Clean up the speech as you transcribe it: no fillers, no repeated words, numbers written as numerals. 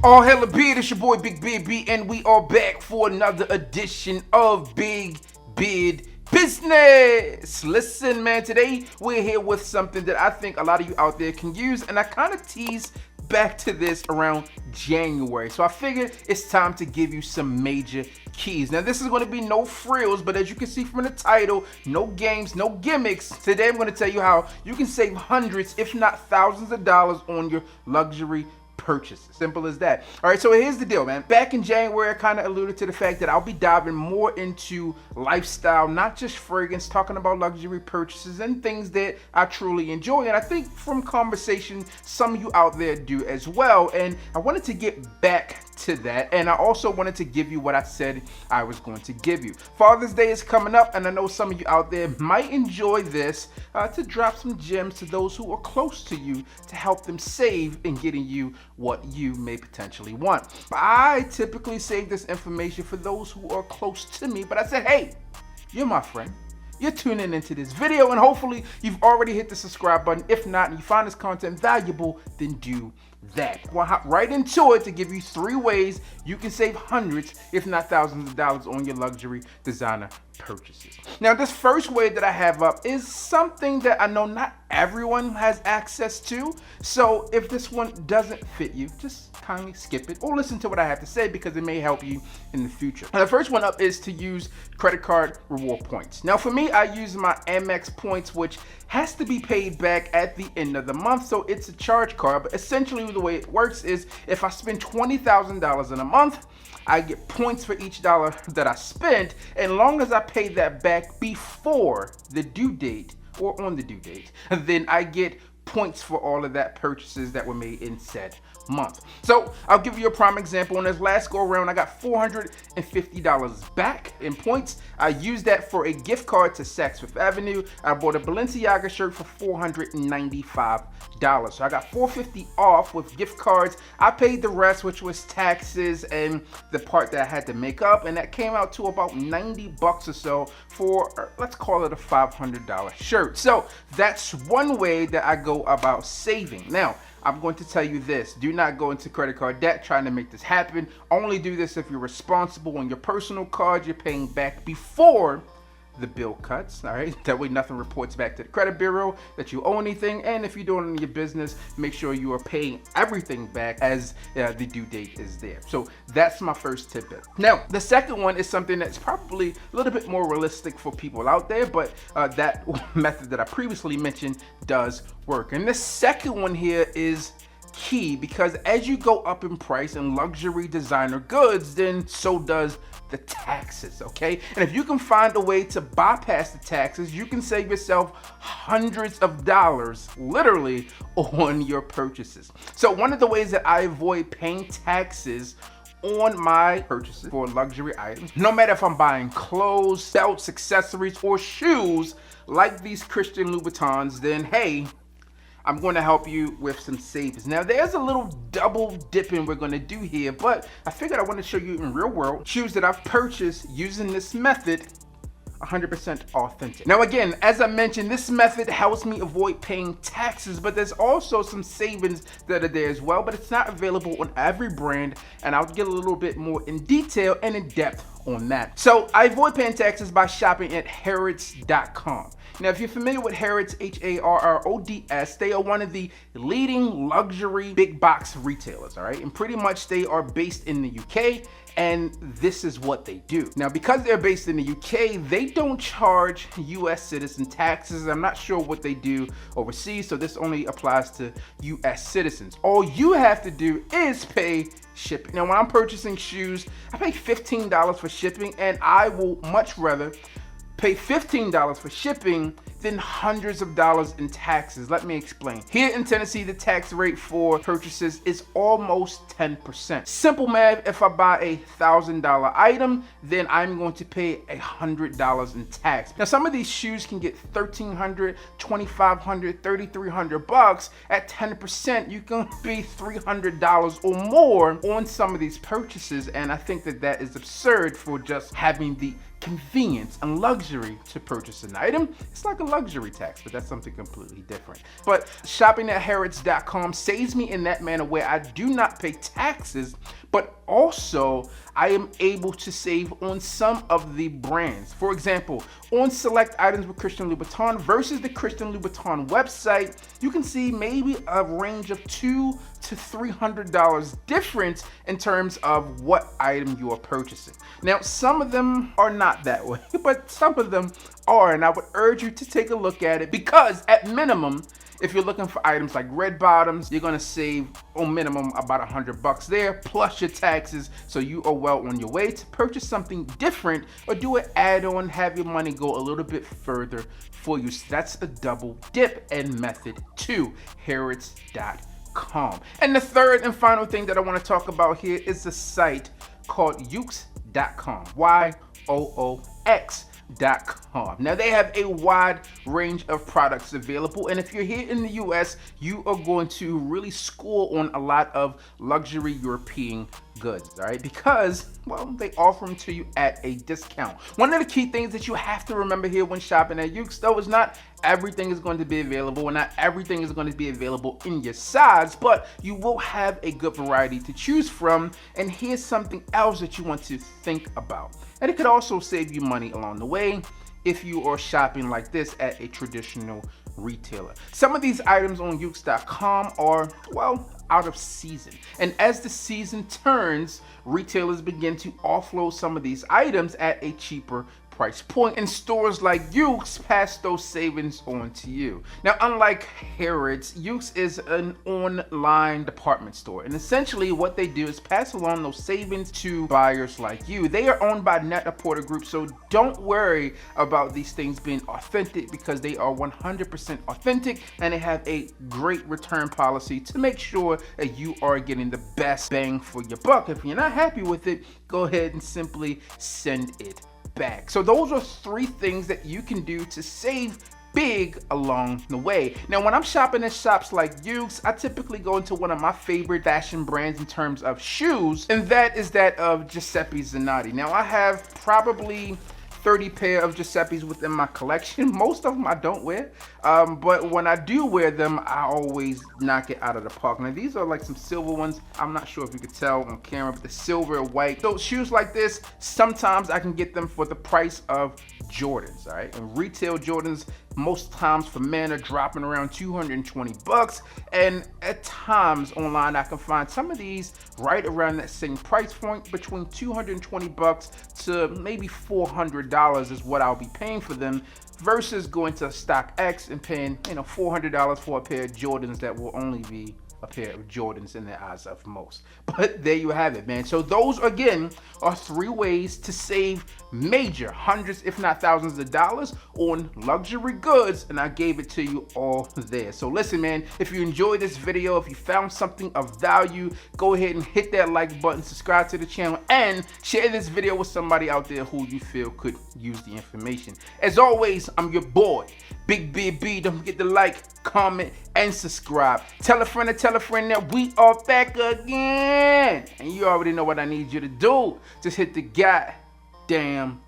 All hail a beard, it's your boy Big Beard B, and we are back for another edition of Big Beard Business. Listen, man, today we're here with something that I think a lot of you out there can use, and I kind of teased back to this around January. So I figured it's time to give you some major keys. Now, this is going to be no frills, but as you can see from the title, no games, no gimmicks. Today I'm going to tell you how you can save hundreds, if not thousands of dollars on your luxury purchases. Simple as that. All right, so here's the deal, man. Back in January, I kind of alluded to the fact that I'll be diving more into lifestyle, not just fragrance, talking about luxury purchases and things that I truly enjoy. And I think from conversation, some of you out there do as well. And I wanted to get back to that, and I also wanted to give you what I said I was going to give you. Father's Day is coming up, and I know some of you out there might enjoy this to drop some gems to those who are close to you to help them save in getting you what you may potentially want. I typically save this information for those who are close to me, but I said, hey, you're my friend. You're tuning into this video, and hopefully you've already hit the subscribe button. If not, and you find this content valuable, then do that. We'll hop right into it to give you 3 ways you can save hundreds, if not thousands of dollars on your luxury designer purchases. Now, this first way that I have up is something that I know not everyone has access to. So if this one doesn't fit you, just kindly skip it or listen to what I have to say, because it may help you in the future. Now, the first one up is to use credit card reward points. Now, for me, I use my Amex points, which has to be paid back at the end of the month. So it's a charge card, but essentially the way it works is if I spend $20,000 in a month, I get points for each dollar that I spent, and long as I pay that back before the due date or on the due date, then I get points for all of that purchases that were made in said month. So I'll give you a prime example. On this last go around, I got $450 back in points. I used that for a gift card to Saks Fifth Avenue. I bought a Balenciaga shirt for $495. So I got $450 off with gift cards. I paid the rest, which was taxes and the part that I had to make up, and that came out to about 90 bucks or so for, let's call it a $500 shirt. So that's one way that I go about saving. Now, I'm going to tell you this: do not go into credit card debt trying to make this happen. Only do this if you're responsible. On your personal card, you're paying back before the bill cuts, all right? That way nothing reports back to the credit bureau that you owe anything. And if you're doing it in your business, make sure you are paying everything back as the due date is there. So that's my first tidbit. Now, the second one is something that's probably a little bit more realistic for people out there, but that method that I previously mentioned does work. And the second one here is key, because as you go up in price in luxury designer goods, then so does the taxes, okay? And if you can find a way to bypass the taxes, you can save yourself hundreds of dollars, literally, on your purchases. So one of the ways that I avoid paying taxes on my purchases for luxury items, no matter if I'm buying clothes, belts, accessories, or shoes, like these Christian Louboutins, then hey, I'm going to help you with some savings. Now, there's a little double dipping we're going to do here, but I figured I want to show you in real world shoes that I've purchased using this method, 100% authentic. Now, again, as I mentioned, this method helps me avoid paying taxes, but there's also some savings that are there as well, but it's not available on every brand, and I'll get a little bit more in detail and in depth on that. So I avoid paying taxes by shopping at Harrods.com. Now, if you're familiar with Harrods, Harrods, they are one of the leading luxury big box retailers, all right? And pretty much they are based in the UK, and this is what they do. Now, because they're based in the UK, they don't charge US citizen taxes. I'm not sure what they do overseas, so this only applies to US citizens. All you have to do is pay shipping. Now, when I'm purchasing shoes, I pay $15 for shipping, and I will much rather pay $15 for shipping than hundreds of dollars in taxes. Let me explain. Here in Tennessee, the tax rate for purchases is almost 10%. Simple math, if I buy a $1,000 item, then I'm going to pay $100 in tax. Now, some of these shoes can get $1,300, $2,500, $3,300 bucks. At 10%, you can pay $300 or more on some of these purchases, and I think that that is absurd for just having the convenience and luxury to purchase an item. It's like a luxury tax, but that's something completely different. But shopping at Harrods.com saves me in that manner where I do not pay taxes, but also I am able to save on some of the brands. For example, on select items with Christian Louboutin versus the Christian Louboutin website, you can see maybe a range of $200 to $300 difference in terms of what item you are purchasing. Now, some of them are not that way, but some of them are, and I would urge you to take a look at it because at minimum, if you're looking for items like red bottoms, you're gonna save on minimum about $100 there, plus your taxes, so you are well on your way to purchase something different or do an add-on, have your money go a little bit further for you. So that's a double dip and method to Harrods.com. And the third and final thing that I wanna talk about here is a site called Yoox.com, YOOX.com. Now they have a wide range of products available, and if you're here in the US, you are going to really score on a lot of luxury European goods, all right? Because, well, they offer them to you at a discount. One of the key things that you have to remember here when shopping at Yoox, though, is not everything is going to be available, and not everything is going to be available in your size, but you will have a good variety to choose from. And here's something else that you want to think about. And it could also save you money along the way if you are shopping like this at a traditional retailer. Some of these items on Yoox.com are, well, out of season. And as the season turns, retailers begin to offload some of these items at a cheaper price point, and stores like Yoox pass those savings on to you. Now, unlike Harrods, Yoox is an online department store, and essentially what they do is pass along those savings to buyers like you. They are owned by Net-a-Porter Group, so don't worry about these things being authentic because they are 100% authentic, and they have a great return policy to make sure that you are getting the best bang for your buck. If you're not happy with it, go ahead and simply send it back. So those are 3 things that you can do to save big along the way. Now, when I'm shopping at shops like Yoox, I typically go into one of my favorite fashion brands in terms of shoes, and that is that of Giuseppe Zanotti. Now, I have probably 30 pair of Giuseppe's within my collection. Most of them I don't wear, but when I do wear them, I always knock it out of the park. Now, these are like some silver ones. I'm not sure if you could tell on camera, but the silver and white. So shoes like this, sometimes I can get them for the price of Jordans, all right? And retail Jordans, most times for men, are dropping around $220, and at times online I can find some of these right around that same price point, between $220 to maybe $400 is what I'll be paying for them, versus going to StockX and paying, you know, $400 for a pair of Jordans that will only be a pair of Jordans in the eyes of most. But there you have it, man. So those, again, are 3 ways to save major hundreds, if not thousands of dollars on luxury goods, and I gave it to you all there. So listen, man, if you enjoyed this video, if you found something of value, go ahead and hit that like button, subscribe to the channel, and share this video with somebody out there who you feel could use the information. As always, I'm your boy, Big B. Don't forget to like, comment, and subscribe. Tell a friend that we are back again. And you already know what I need you to do. Just hit the goddamn